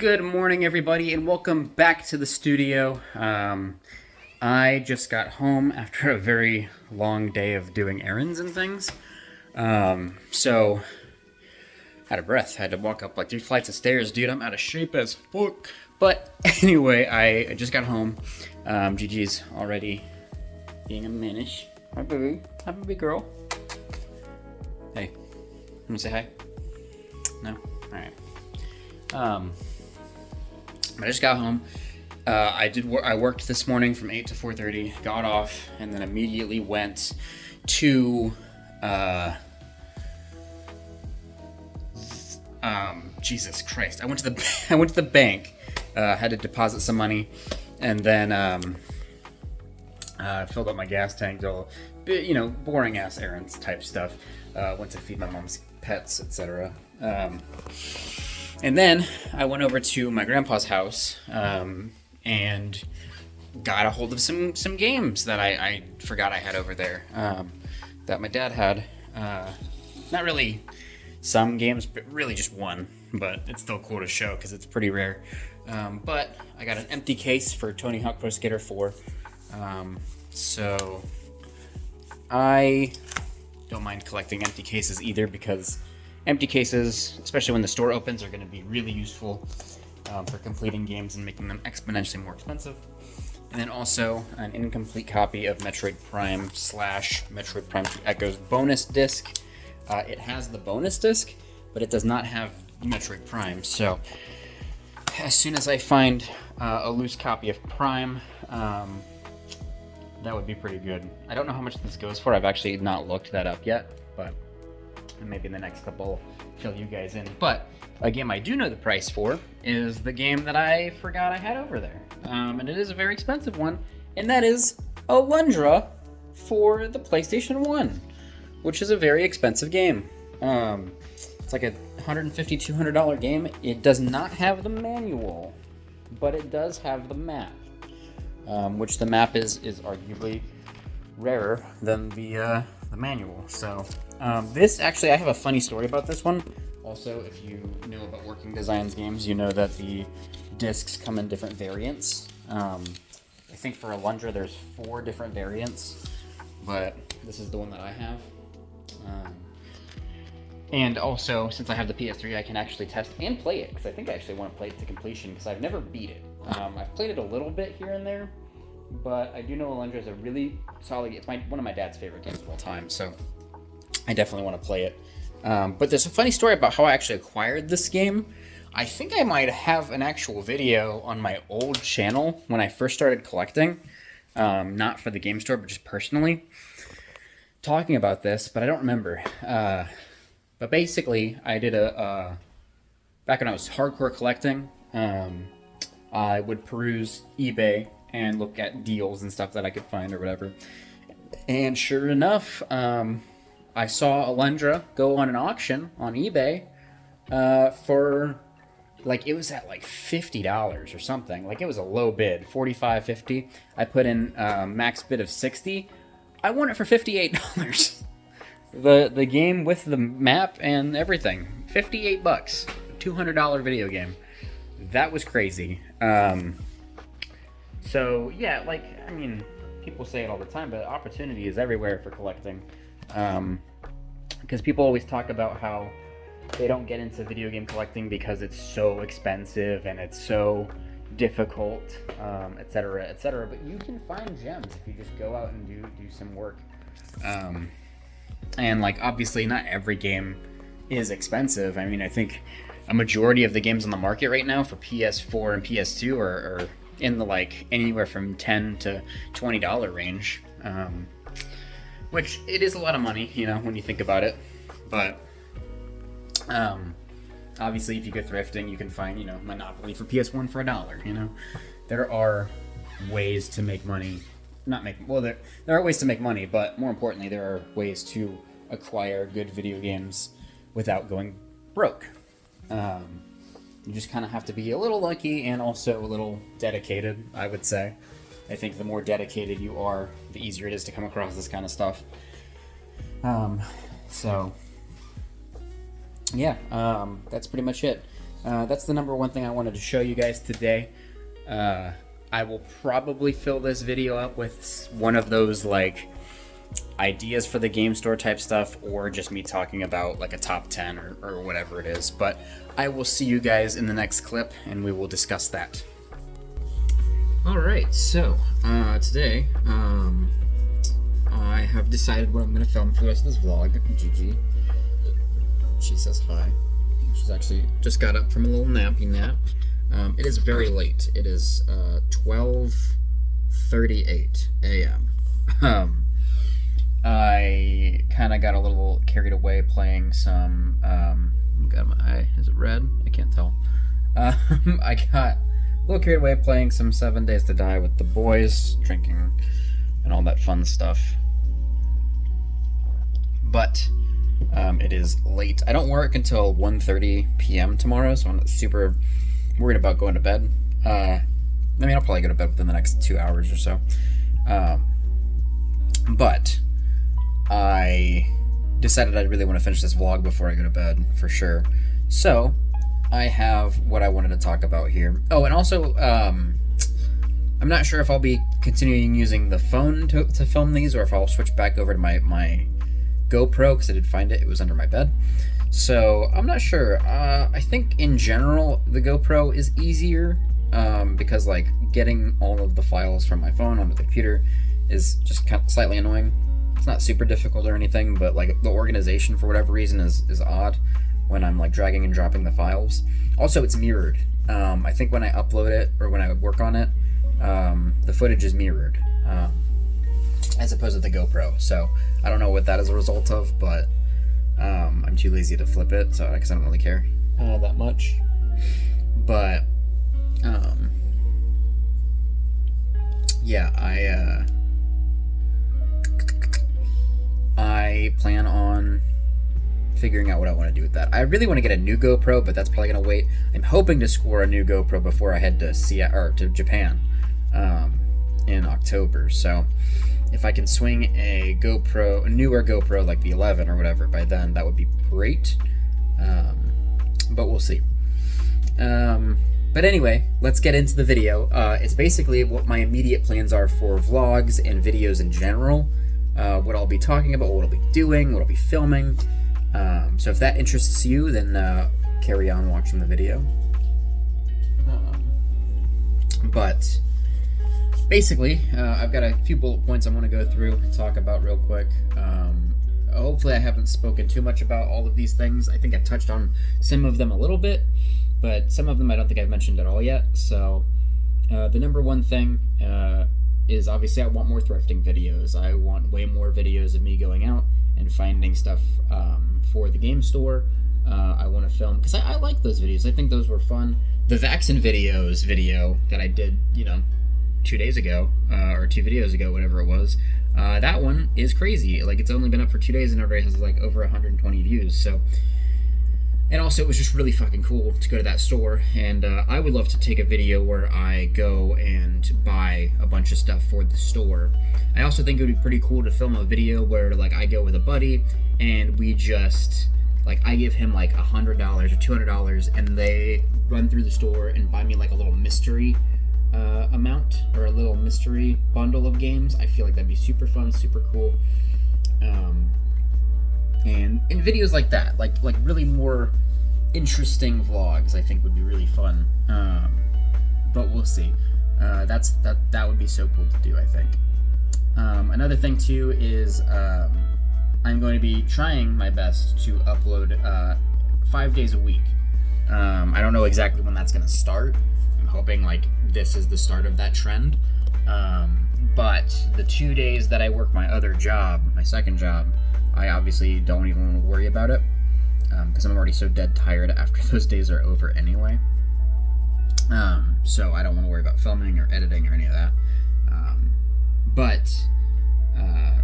Good morning, everybody, and welcome back to the studio. I just got home after a very long day of doing errands and things. So, out of breath. I had to walk up like 3 flights of stairs, dude. I'm out of shape as fuck. But anyway, I just got home. Gigi's already being a menace. Hi, baby. Hi, baby girl. Hey, wanna say hi? No? Alright. I just got home. I worked this morning from 8 to 4:30, got off, and then immediately went to Jesus Christ. I went to the bank, had to deposit some money, and then filled up my gas tank, all boring ass errands type stuff. Went to feed my mom's pets, etc. And then I went over to my grandpa's house and got a hold of some games that I forgot I had over there that my dad had. Not really some games, but really just one. But it's still cool to show because it's pretty rare. But I got an empty case for Tony Hawk Pro Skater 4. So I don't mind collecting empty cases either, because empty cases, especially when the store opens, are going to be really useful for completing games and making them exponentially more expensive. And then also an incomplete copy of Metroid Prime / Metroid Prime 2 Echoes bonus disc. It has the bonus disc, but it does not have Metroid Prime. So as soon as I find a loose copy of Prime, that would be pretty good. I don't know how much this goes for. I've actually not looked that up yet, but maybe in the next couple fill you guys in. But a game I do know the price for is the game that I forgot I had over there. And it is a very expensive one, and that is Alundra for the PlayStation 1, which is a very expensive game. It's like a $150, $200 game. It does not have the manual, but it does have the map, which the map is arguably rarer than the manual. So this actually, I have a funny story about this one. Also, if you know about Working Designs games, you know that the discs come in different variants. I think for Alundra there's 4 different variants, but this is the one that I have. And also, since I have the PS3, I can actually test and play it, because I think I actually want to play it to completion, because I've never beat it. I've played it a little bit here and there, but I do know Alundra is a really solid game. It's one of my dad's favorite games of all time, so I definitely want to play it. But there's a funny story about how I actually acquired this game. I think I might have an actual video on my old channel when I first started collecting, not for the game store, but just personally, talking about this, but I don't remember. But basically, I did back when I was hardcore collecting, I would peruse eBay and look at deals and stuff that I could find or whatever. And sure enough, I saw Alundra go on an auction on eBay for, like, it was at like $50 or something. Like, it was a low bid, $45, $50. I put in max bid of $60. I won it for $58. The game with the map and everything, $58, $200 video game. That was crazy. So yeah, like, I mean, people say it all the time, but opportunity is everywhere for collecting. Because people always talk about how they don't get into video game collecting because it's so expensive and it's so difficult, etc., etc. But you can find gems if you just go out and do some work. And like, obviously not every game is expensive. I mean, I think a majority of the games on the market right now for PS4 and PS2 are in the, like, anywhere from $10 to $20 range. Which, it is a lot of money, when you think about it. But obviously, if you go thrifting, you can find, Monopoly for PS1 for $1. There are ways to make money. There are ways to make money, but more importantly, there are ways to acquire good video games without going broke. You just kind of have to be a little lucky and also a little dedicated, I would say. I think the more dedicated you are, the easier it is to come across this kind of stuff. So, yeah, that's pretty much it. that's the number one thing I wanted to show you guys today. I will probably fill this video up with one of those like ideas for the game store type stuff, or just me talking about like a top 10 or whatever it is. But I will see you guys in the next clip and we will discuss that. Alright, so today I have decided what I'm going to film for the rest of this vlog. Gigi, she says hi. She's actually just got up from a little nappy nap. It is very late. It is 12:38 a.m. I kind of got a little carried away playing some. Got my eye. Is it red? I can't tell. I got a little carried away playing some 7 Days to Die with the boys, drinking, and all that fun stuff. But it is late. I don't work until 1:30 p.m. tomorrow, so I'm not super worried about going to bed. I mean, I'll probably go to bed within the next 2 hours or so. But I decided I really want to finish this vlog before I go to bed, for sure. So I have what I wanted to talk about here. Oh, and also, I'm not sure if I'll be continuing using the phone to film these, or if I'll switch back over to my GoPro, because I did find it. It was under my bed. So I'm not sure. I think in general the GoPro is easier, because like getting all of the files from my phone onto the computer is just kind of slightly annoying. It's not super difficult or anything, but like the organization for whatever reason is odd when I'm like dragging and dropping the files. Also, it's mirrored. I think when I upload it or when I work on it, the footage is mirrored, as opposed to the GoPro. So I don't know what that is a result of, but I'm too lazy to flip it, so I guess I don't really care that much. But yeah, I plan on figuring out what I want to do with that. I really want to get a new GoPro, but that's probably gonna wait. I'm hoping to score a new GoPro before I head to to Japan in October. So if I can swing a GoPro, a newer GoPro like the 11 or whatever by then, that would be great. But we'll see. But anyway, let's get into the video. It's basically what my immediate plans are for vlogs and videos in general. What I'll be talking about, what I'll be doing, what I'll be filming. So if that interests you, then carry on watching the video. But basically, I've got a few bullet points I want to go through and talk about real quick. Hopefully I haven't spoken too much about all of these things. I think I've touched on some of them a little bit, but some of them I don't think I've mentioned at all yet. So the number one thing is obviously I want more thrifting videos. I want way more videos of me going out and finding stuff for the game store. I want to film, because I like those videos. I think those were fun. The Vaxxin videos video that I did, 2 days ago, or 2 videos ago, whatever it was, that one is crazy. Like, it's only been up for 2 days and already has like over 120 views. So, and also it was just really fucking cool to go to that store, and I would love to take a video where I go and buy a bunch of stuff for the store. I also think it would be pretty cool to film a video where like I go with a buddy and we just, like, I give him like $100 or $200 and they run through the store and buy me like a little mystery amount, or a little mystery bundle of games. I feel like that'd be super fun, super cool. And in videos like that, like really more interesting vlogs, I think would be really fun. But we'll see. That would be so cool to do, I think. Another thing too is I'm going to be trying my best to upload 5 days a week. I don't know exactly when that's going to start. I'm hoping like this is the start of that trend. But the 2 days that I work my other job, my second job, I obviously don't even want to worry about it, because I'm already so dead tired after those days are over anyway. So I don't want to worry about filming or editing or any of that.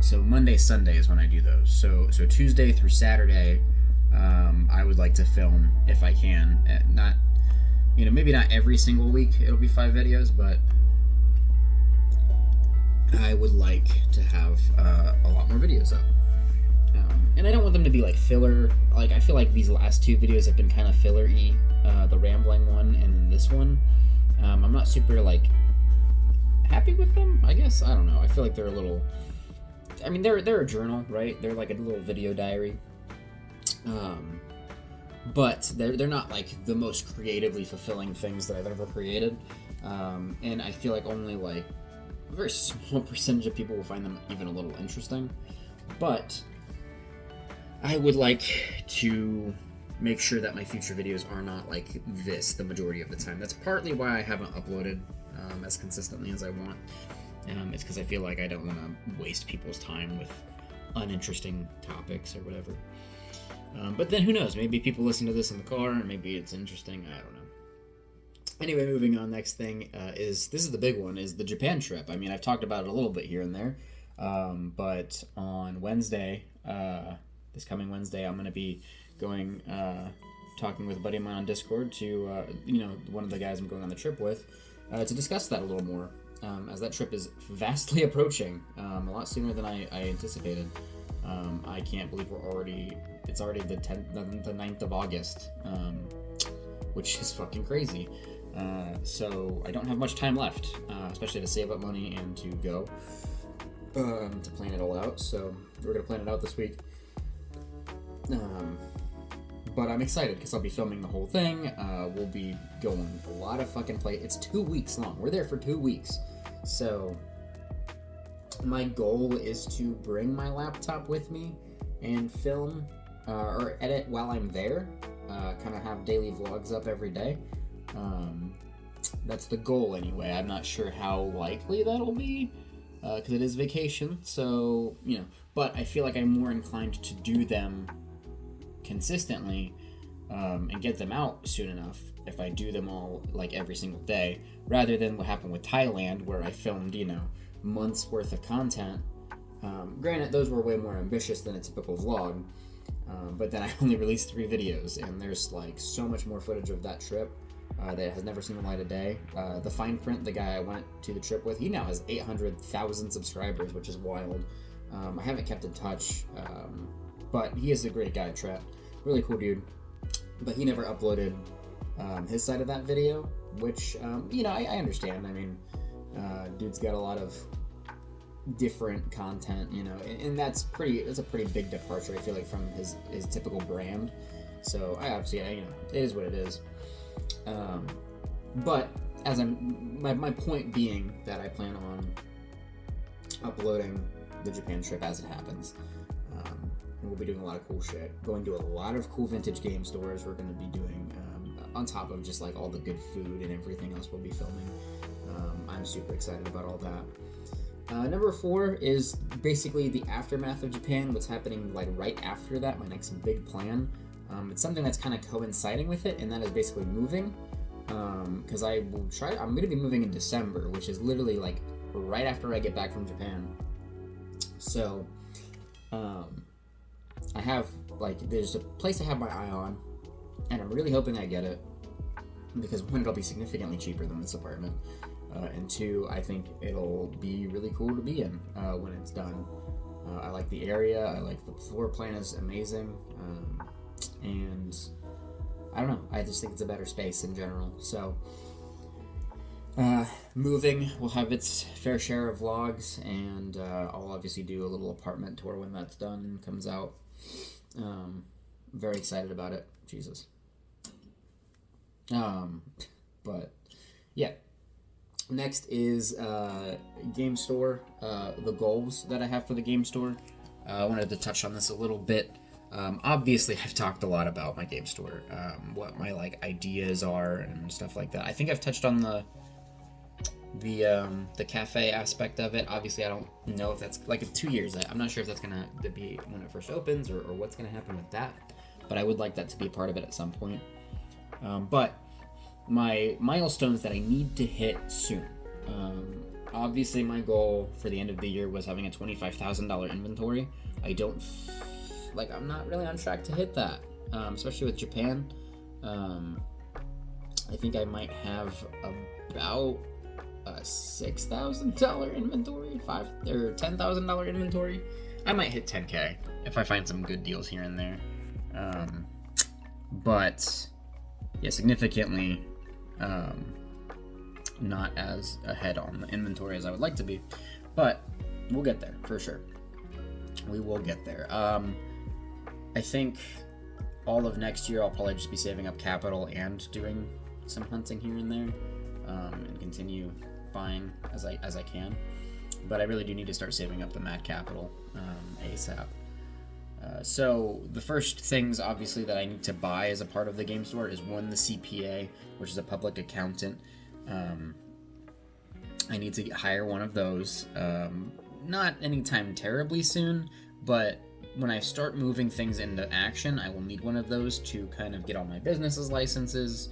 So Monday, Sunday is when I do those. So Tuesday through Saturday, I would like to film if I can. Not, maybe not every single week it'll be 5 videos, but I would like to have a lot more videos up. And I don't want them to be like filler. Like, I feel like these last two videos have been kind of filler-y. The rambling one and this one. I'm not super like happy with them, I guess. I don't know. I feel like they're a little. I mean, they're a journal, right? They're like a little video diary. But they're not like the most creatively fulfilling things that I've ever created. And I feel like only like a very small percentage of people will find them even a little interesting. But I would like to make sure that my future videos are not like this the majority of the time. That's partly why I haven't uploaded as consistently as I want. It's because I feel like I don't want to waste people's time with uninteresting topics or whatever. But then who knows? Maybe people listen to this in the car, and maybe it's interesting. I don't know. Anyway, moving on. Next thing this is the big one, is the Japan trip. I mean, I've talked about it a little bit here and there, but on Wednesday, this coming Wednesday, I'm going to be going, talking with a buddy of mine on Discord to, one of the guys I'm going on the trip with, to discuss that a little more, as that trip is vastly approaching, a lot sooner than I anticipated. I can't believe it's already the 9th of August, which is fucking crazy. So I don't have much time left, especially to save up money and to go, to plan it all out. So we're going to plan it out this week. But I'm excited because I'll be filming the whole thing. We'll be going a lot of fucking It's 2 weeks long. We're there for 2 weeks. So my goal is to bring my laptop with me and film or edit while I'm there. Kind of have daily vlogs up every day. That's the goal anyway. I'm not sure how likely that'll be because it is vacation. So, but I feel like I'm more inclined to do them consistently and get them out soon enough if I do them all like every single day, rather than what happened with Thailand, where I filmed months worth of content. Granted, those were way more ambitious than a typical vlog, but then I only released 3 videos, and there's like so much more footage of that trip that has never seen the light of day. The Fine Print, the guy I went to the trip with, he now has 800,000 subscribers, which is wild. I haven't kept in touch, but he is a great guy, Trap. Really cool dude. But he never uploaded his side of that video, which, I understand. I mean, dude's got a lot of different content, and that's a pretty big departure, I feel like, from his typical brand. So I obviously, it is what it is. But as my point being that I plan on uploading the Japan trip as it happens. We'll be doing a lot of cool shit. Going to a lot of cool vintage game stores. We're going to be doing, on top of just like all the good food and everything else we'll be filming. I'm super excited about all that. Number 4 is basically the aftermath of Japan. What's happening like right after that? My next big plan. It's something that's kind of coinciding with it, and that is basically moving. Because I'm going to be moving in December, which is literally like right after I get back from Japan. So, I have, there's a place I have my eye on, and I'm really hoping I get it, because 1, it'll be significantly cheaper than this apartment, and 2, I think it'll be really cool to be in when it's done. I like the area, I like the floor plan is amazing, and I don't know, I just think it's a better space in general. So, moving will have its fair share of vlogs, and I'll obviously do a little apartment tour when that's done and comes out. Very excited about it. Jesus. But yeah. Next is game store. The goals that I have for the game store. I wanted to touch on this a little bit. Obviously, I've talked a lot about my game store, what my ideas are and stuff like that. I think I've touched on the cafe aspect of it. Obviously, I don't know if that's in 2 years. I'm not sure if that's gonna be when it first opens or what's gonna happen with that. But I would like that to be a part of it at some point. But my milestones that I need to hit soon. Obviously, my goal for the end of the year was having a $25,000 inventory. I'm not really on track to hit that, especially with Japan. I think I might have about a $6,000 inventory, $10,000 inventory. I might hit 10K if I find some good deals here and there. But yeah, significantly not as ahead on the inventory as I would like to be. But we'll get there for sure. We will get there. I think all of next year I'll probably just be saving up capital and doing some hunting here and there, and continue buying as I can. But I really do need to start saving up the mad capital ASAP. So the first things obviously that I need to buy as a part of the game store is one, the CPA, which is a public accountant. I need to hire one of those. Not anytime terribly soon, but when I start moving things into action, I will need one of those to kind of get all my business's licenses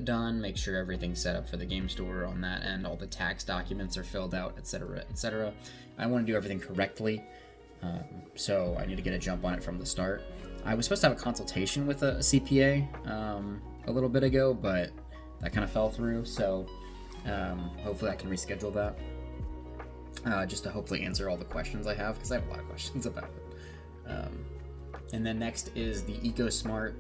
done, make sure everything's set up for the game store on that end, all the tax documents are filled out, etc., etc. I want to do everything correctly, so I need to get a jump on it from the start. I was supposed to have a consultation with a CPA a little bit ago, but that kind of fell through, so hopefully I can reschedule that. Just to hopefully answer all the questions I have, because I have a lot of questions about it. And then next is the EcoSmart.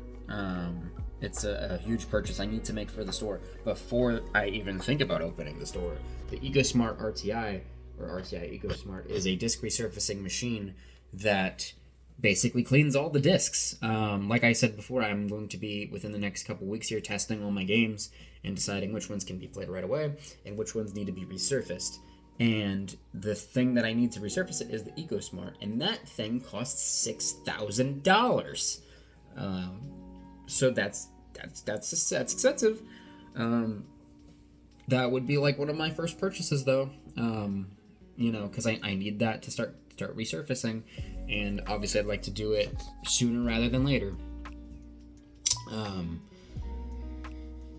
It's a huge purchase I need to make for the store before I even think about opening the store. The EcoSmart RTI, or RTI EcoSmart, is a disc resurfacing machine that basically cleans all the discs. Like I said before, I'm going to be, within the next couple weeks here, testing all my games and deciding which ones can be played right away and which ones need to be resurfaced. And the thing that I need to resurface it is the EcoSmart, and that thing costs $6,000. So that's expensive. That would be like one of my first purchases, though. Because I need that to start resurfacing, and obviously I'd like to do it sooner rather than later.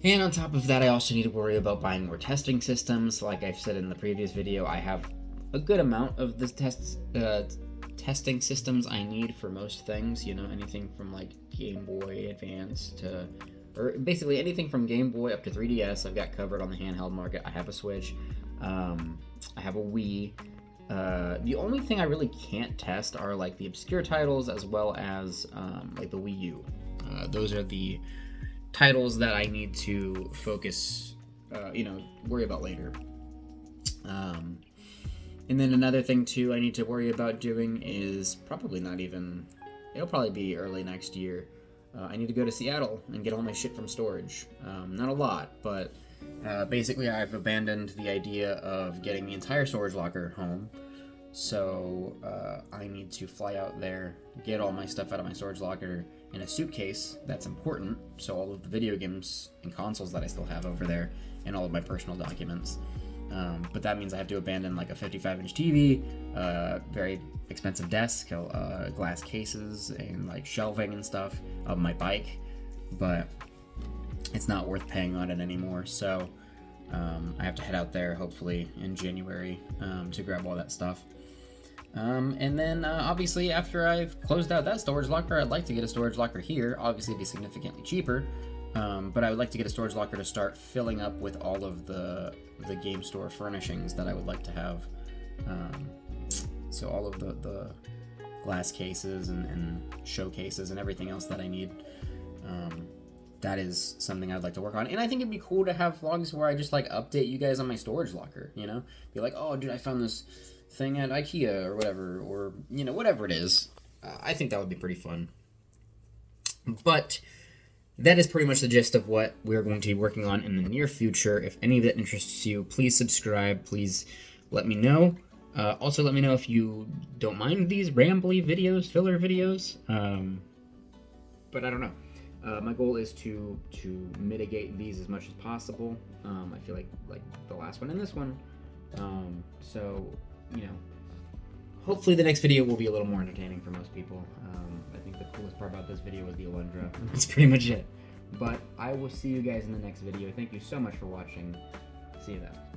And on top of that, I also need to worry about buying more testing systems. Like I've said in the previous video, I have a good amount of the testing systems I need for most things. Anything from like Game Boy Advance or basically anything from Game Boy up to 3DS, I've got covered on the handheld market. I have a Switch. I have a Wii. The only thing I really can't test are like the obscure titles, as well as like the Wii U. Those are the titles that I need to focus, worry about later. And then another thing too I need to worry about doing is it'll probably be early next year. I need to go to Seattle and get all my shit from storage. Not a lot, but basically I've abandoned the idea of getting the entire storage locker home. So I need to fly out there, get all my stuff out of my storage locker in a suitcase that's important, so all of the video games and consoles that I still have over there, and all of my personal documents. But that means I have to abandon like a 55-inch TV, very expensive desk, glass cases, and like shelving and stuff of my bike. But it's not worth paying on it anymore, so I have to head out there hopefully in January to grab all that stuff. And then obviously after I've closed out that storage locker, I'd like to get a storage locker here. Obviously it'd be significantly cheaper, but I would like to get a storage locker to start filling up with all of the game store furnishings that I would like to have. So all of the glass cases and showcases and everything else that I need. That is something I'd like to work on. And I think it'd be cool to have vlogs where I just like update you guys on my storage locker, Be like, oh dude, I found this thing at IKEA or whatever, or whatever it is. I think that would be pretty fun. But that is pretty much the gist of what we're going to be working on in the near future. If any of that interests you, please subscribe. Please let me know. Also, let me know if you don't mind these rambly videos, filler videos. But I don't know. My goal is to mitigate these as much as possible. I feel like the last one and this one. So, hopefully the next video will be a little more entertaining for most people. I think the coolest part about this video was the Alundra. That's pretty much it. But I will see you guys in the next video. Thank you so much for watching. See you then.